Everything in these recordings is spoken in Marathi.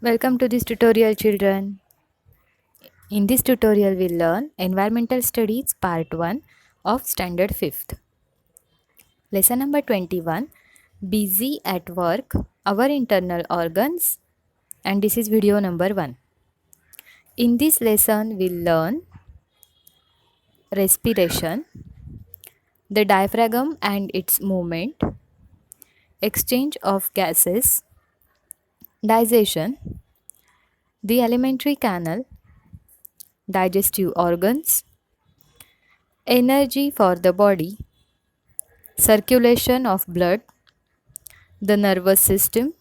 Welcome to this tutorial, children. In this tutorial, we'll learn Environmental Studies Part 1 of Standard 5th. Lesson number 21, Busy at Work, Our Internal Organs, and this is video number 1. In this lesson, we'll learn respiration, the diaphragm and its movement, exchange of gases, digestion, the alimentary canal, digestive organs, energy for the body, circulation of blood, the nervous system,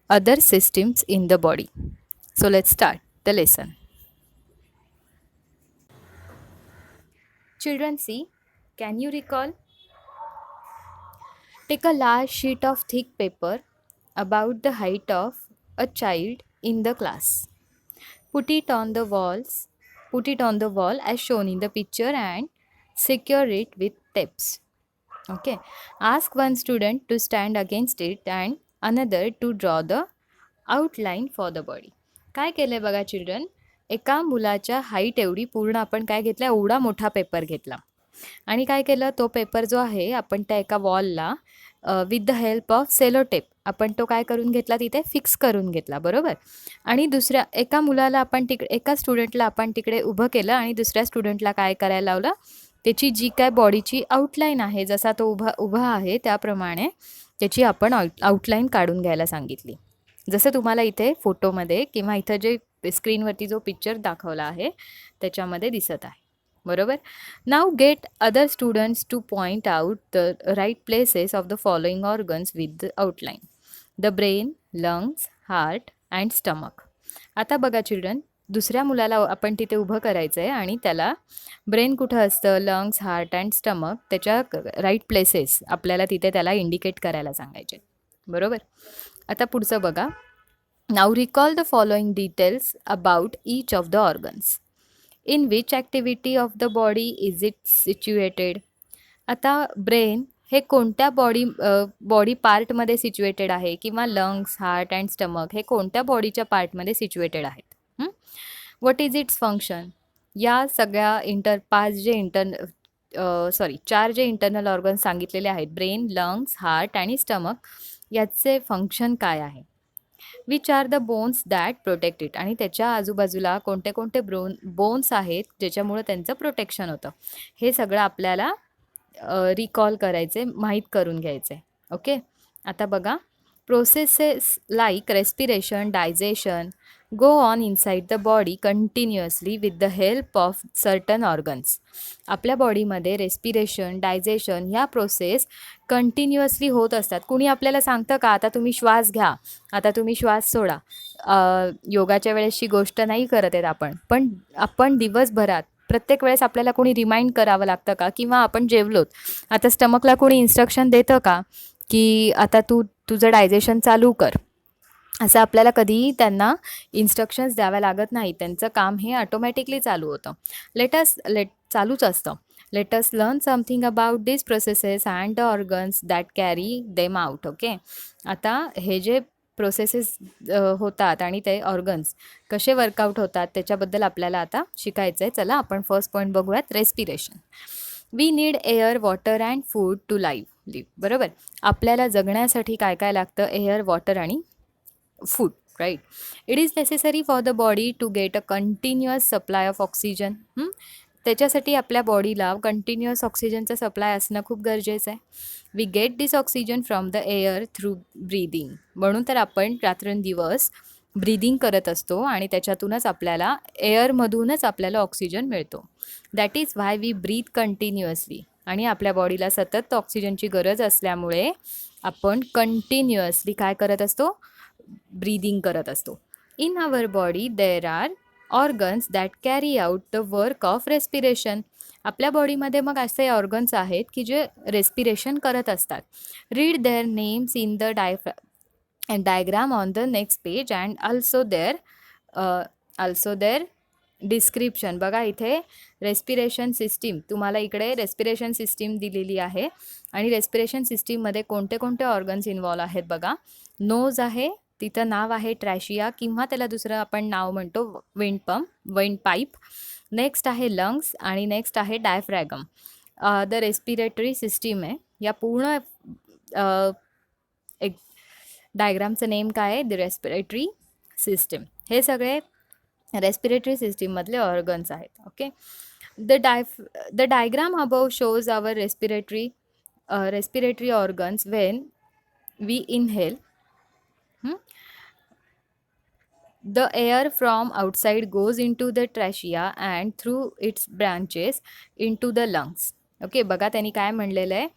other systems in the body. So let's start the lesson. Children, see, can you recall? Take a large sheet of thick paper about the height of a child in the class. Put it on the walls, put it on the wall as shown in the picture and secure it with tapes. Okay. Ask one student to stand against it and another to draw the outline for the body. काय केलं आहे बघा चिल्ड्रन, एका मुलाच्या हाईट एवढी पूर्ण आपण काय घेतला, एवढा मोठा पेपर घेतला आणि काय केलं, तो पेपर जो आहे आपण त्या एका वॉलला with the help of cello tape आपण तो काय करून घेतला, तिथे फिक्स करून घेतला, बरोबर. आणि दुसऱ्या एका मुलाला आपण तिकडे, एका स्टुडंटला आपण तिकडे उभं केलं आणि दुसऱ्या स्टुडंटला काय करायला लावलं, त्याची जी काय बॉडीची आउटलाईन आहे, जसा तो उभा आहे त्याप्रमाणे त्याची आपण आउटलाईन काढून घ्यायला सांगितली. जसं तुम्हाला इथे फोटोमध्ये किंवा इथं जे स्क्रीनवरती जो पिक्चर दाखवला आहे त्याच्यामध्ये दिसत आहे, बरोबर. Now get other students to point out the right places of the following organs with the outline, the brain, lungs, heart and stomach. आता बघा चिल्ड्रन, दुसऱ्या मुलाला आपण तिथे उभं करायचं आहे आणि त्याला ब्रेन कुठं असतं, लंग्स, हार्ट अँड स्टमक, त्याच्या राईट प्लेसेस आपल्याला तिथे त्याला इंडिकेट करायला सांगायचे, बरोबर. आता पुढचं बघा. Now recall the following details about each of the organs. In which activity of the body is it situated. आता ब्रेन हे कोणत्या बॉडी पार्टमध्ये सिच्युएटेड आहे, किंवा लंग्स, हार्ट अँड स्टमक हे कोणत्या बॉडीच्या पार्टमध्ये सिच्युएटेड आहेत. What is its function. या सगळ्या चार जे इंटरनल ऑर्गन्स सांगितलेले आहेत, ब्रेन, लंग्स, हार्ट आणि स्टमक, याचे फंक्शन काय आहे. Which are the bones that protect it. आणि त्याच्या आजूबाजूला कोणते कोणते बोन्स आहेत ज्याच्यामुळं त्यांचं प्रोटेक्शन होतं. हे सगळं आपल्याला रिकॉल करायचे, माहीत करून घ्यायचे. ओके. आता बघा. Processes like respiration, digestion go on inside the body continuously with the help of certain organs. आपल्या बॉडीमध्ये रेस्पिरेशन, डायजेशन ह्या प्रोसेस कंटिन्युअसली होत असतात. कुणी आपल्याला सांगतं का आता तुम्ही श्वास घ्या, आता तुम्ही श्वास सोडा. योगाच्या वेळेसची गोष्ट नाही करत आहेत पण आपण दिवसभरात प्रत्येक वेळेस आपल्याला कोणी रिमाइंड करावं लागतं का, किंवा आपण जेवलोत आता स्टमकला कोणी इन्स्ट्रक्शन देतं का की आता तुझं डायजेशन चालू कर. असं आपल्याला कधीही त्यांना इन्स्ट्रक्शन्स द्याव्या लागत नाही, त्यांचं काम हे ऑटोमॅटिकली चालू होतं. चालूच असतं. Let us learn something about this processes and the organs that carry them out. Okay. आता हे जे प्रोसेसेस होतात आणि ते ऑर्गन्स कसे वर्कआउट होतात त्याच्याबद्दल आपल्याला आता शिकायचं आहे. चला आपण फर्स्ट पॉईंट बघूयात, respiration. We need air, water and food to live. बरोबर. आपल्याला जगण्यासाठी काय काय लागतं, एअर, वॉटर आणि food, right? It is necessary for the body to get a continuous supply of oxygen. त्याच्यासाठी आपल्या बॉडीला कंटिन्युअस ऑक्सिजनचं सप्लाय असणं खूप गरजेचं आहे. We get this oxygen from the air through breathing. म्हणून तर आपण रात्रंदिवस ब्रीदिंग करत असतो आणि त्याच्यातूनच आपल्याला एअरमधूनच आपल्याला ऑक्सिजन मिळतो. That is why we breathe continuously. आणि आपल्या बॉडीला सतत ऑक्सिजनची गरज असल्यामुळे आपण कंटिन्युअसली काय करत असतो, ब्रीदिंग करत असतो. In our body there are organs that carry out the work of respiration. आपल्या बॉडीमध्ये मग असे ऑर्गन्स आहेत की जे रेस्पिरेशन करत असतात. Read their names in the diagram on the next page and also their description. बघा इथे रेस्पिरेशन सिस्टीम, तुम्हाला इकडे रेस्पिरेशन सिस्टीम दिलेली आहे आणि रेस्पिरेशन सिस्टीममध्ये कोणते कोणते ऑर्गन्स इन्वॉल्व आहेत बघा. नोज आहे, तिथं नाव आहे ट्रॅशिया किंवा त्याला दुसरं आपण नाव म्हणतो विंड पाईप. नेक्स्ट आहे लंग्स आणि नेक्स्ट आहे डायफ्रॅगम. द रेस्पिरेटरी सिस्टीम आहे. या पूर्ण एक डायग्रामचं नेम काय आहे? The respiratory system. हे सगळे रेस्पिरेटरी सिस्टीममधले ऑर्गन्स आहेत. Okay. The diagram above shows our respiratory organs when we inhale. The air from outside goes into the trachea and through its branches into the lungs. Okay, बघा त्यांनी काय म्हणलेलं आहे.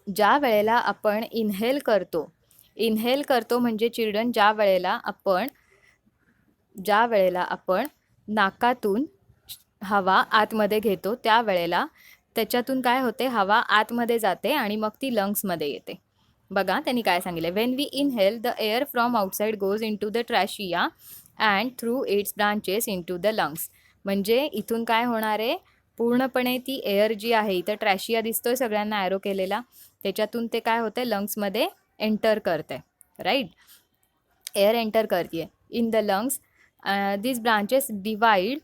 ज्या वेळेला आपण इनहेल करतो म्हणजे चिल्ड्रन ज्या वेळेला आपण नाकातून हवा आतमध्ये घेतो त्यावेळेला त्याच्यातून काय होते, हवा आतमध्ये जाते आणि मग ती लंग्समध्ये येते. बघा त्यांनी काय सांगितलं. When we inhale the air from outside goes into the trachea and through its branches into the lungs. म्हणजे इथून काय होणार आहे, पूर्णपणे ती एअर जी आहे, इथं ट्रॅशिया दिसतोय सगळ्यांना ॲरो केलेला, त्याच्यातून ते काय होते लंग्समध्ये एंटर करते. राईट, एअर एंटर करते in the lungs. This branches divide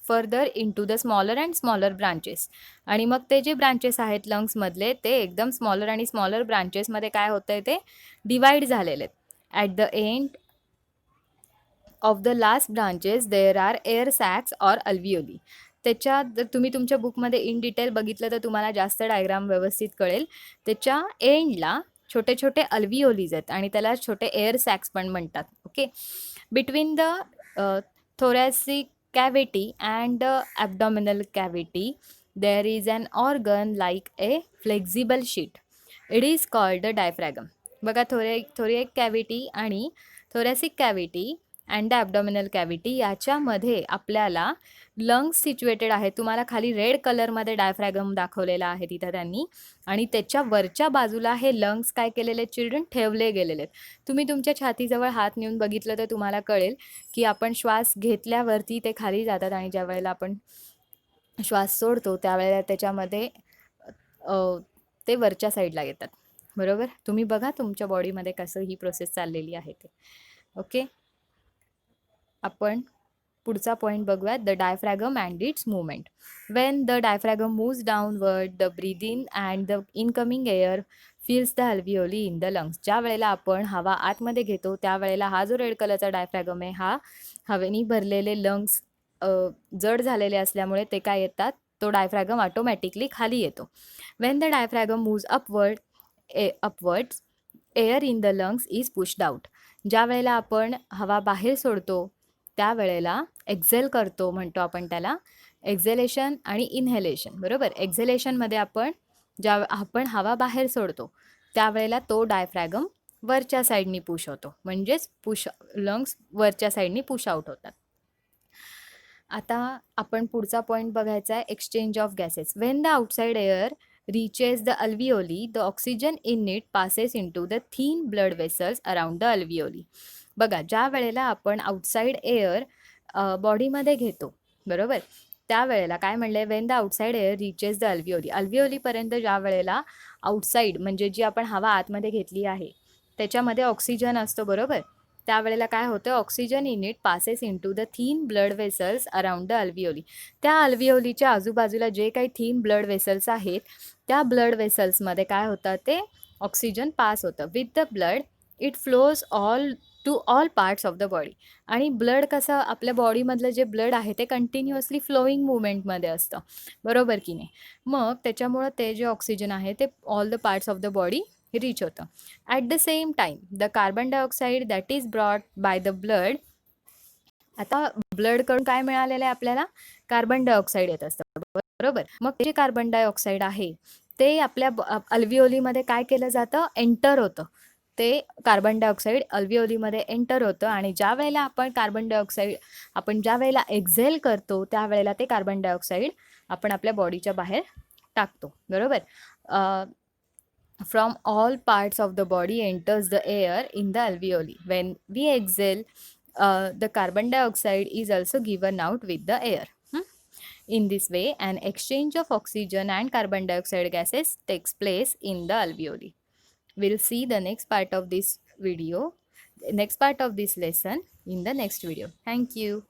further into the smaller and smaller branches. आणि मग ते जे ब्रांचेस आहेत लंग्समधले ते एकदम स्मॉलर आणि स्मॉलर ब्रांचेसमध्ये काय होतं आहे, ते डिवाइड झालेले आहेत. At the end of the last branches there are air sacs or alveoli. त्याच्या जर तुम्ही तुमच्या बुकमध्ये इन डिटेल बघितलं तर तुम्हाला जास्त डायग्राम व्यवस्थित कळेल. त्याच्या एंडला छोटे छोटे अल्विओलीज आहेत आणि त्याला छोटे एअर सॅक्स पण म्हणतात. Okay. Between the thoracic cavity and the abdominal cavity there is an organ like a flexible sheet. It is called the diaphragm. बघा, thoracic cavity आणि thoracic cavity and the abdominal cavity याच्यामध्ये आपल्याला लंग्स सिच्युएटेड आहेत. तुम्हाला खाली रेड कलरमध्ये डायफ्रॅगम दाखवलेला आहे तिथं त्यांनी, आणि त्याच्या वरच्या बाजूला हे लंग्स काय केलेले चिल्ड्रन ठेवले गेलेले आहेत. तुम्ही तुमच्या छातीजवळ हात नेऊन बघितलं तर तुम्हाला कळेल की आपण श्वास घेतल्यावरती ते खाली जातात आणि ज्या वेळेला आपण श्वास सोडतो त्यावेळेला त्याच्यामध्ये ते वरच्या साईडला येतात. बरोबर, तुम्ही बघा तुमच्या बॉडीमध्ये कसं ही प्रोसेस चाललेली आहे ते. ओके, आपण पुढचा पॉईंट बघूयात. The diaphragm and its movement. When the diaphragm moves downward the breath in and the incoming air fills the alveoli in the lungs. ज्या वेळेला आपण हवा आतमध्ये घेतो त्यावेळेला हा जो रेड कलरचा डायफ्रॅगम आहे हा हवेनी भरलेले लंग्स जड झालेले असल्यामुळे ते काय येतात, तो डायफ्रॅगम ऑटोमॅटिकली खाली येतो. When the diaphragm moves upwards air in the lungs is pushed out. ज्या वेळेला आपण हवा बाहेर सोडतो त्यावेळेला एक्झेल करतो म्हणतो आपण त्याला. एक्झेलेशन आणि इन्हेलेशन. बरोबर, एक्झेलेशनमध्ये आपण हवा बाहेर सोडतो त्यावेळेला तो डायफ्रॅगम वरच्या साईडनी पुश होतो, म्हणजेच लंग्स वरच्या साईडनी पुश आउट होतात. आता आपण पुढचा पॉईंट बघायचा आहे, exchange of gases. Wien the outside air reaches the alveoli, the oxygen in it passes into the thin blood vessels around the alveoli. बघा, ज्या वेळेला आपण आउटसाइड एअर बॉडीमध्ये घेतो, बरोबर, त्यावेळेला काय म्हणलं आहे, when the outside air reaches the alveoli. अल्विओलीपर्यंत ज्या वेळेला आउटसाइड म्हणजे जी आपण हवा आतमध्ये घेतली आहे त्याच्यामध्ये ऑक्सिजन असतो, बरोबर, त्यावेळेला काय होतं, oxygen in it passes into the thin blood vessels around the alveoli. त्या अल्विओलीच्या आजूबाजूला जे काही थीन ब्लड वेसल्स आहेत त्या ब्लड वेसल्समध्ये काय होतं, ते ऑक्सिजन पास होतं. With the blood it flows to all parts of the body. आणि ब्लड कसं, आपल्या बॉडीमधलं जे ब्लड आहे ते कंटिन्युअसली फ्लोईंग मुवमेंटमध्ये असतं, बरोबर की नाही. मग त्याच्यामुळं ते जे ऑक्सिजन आहे ते all the parts of the body reach होतं. At the same time the carbon dioxide that is brought by the blood. आता ब्लडकडून काय मिळालेलं आहे आपल्याला, कार्बन डायऑक्साईड येत असतं, बरोबर. मग जे कार्बन डायऑक्साईड आहे ते आपल्या अल्विओलीमध्ये काय केलं जातं, एंटर होतं. ते कार्बन डायऑक्साईड अल्विओलीमध्ये एंटर होतं आणि ज्या वेळेला आपण ज्या वेळेला एक्झेल करतो त्यावेळेला ते कार्बन डायऑक्साईड आपण आपल्या बॉडीच्या बाहेर टाकतो, बरोबर. From all parts of the body enters the air in the alveoli. When we exhale, the carbon dioxide is also given out with the air. In this way, an exchange of oxygen and carbon dioxide gases takes place in the alveoli. We'll see the next part of this video. next part of this lesson in the next video. Thank you.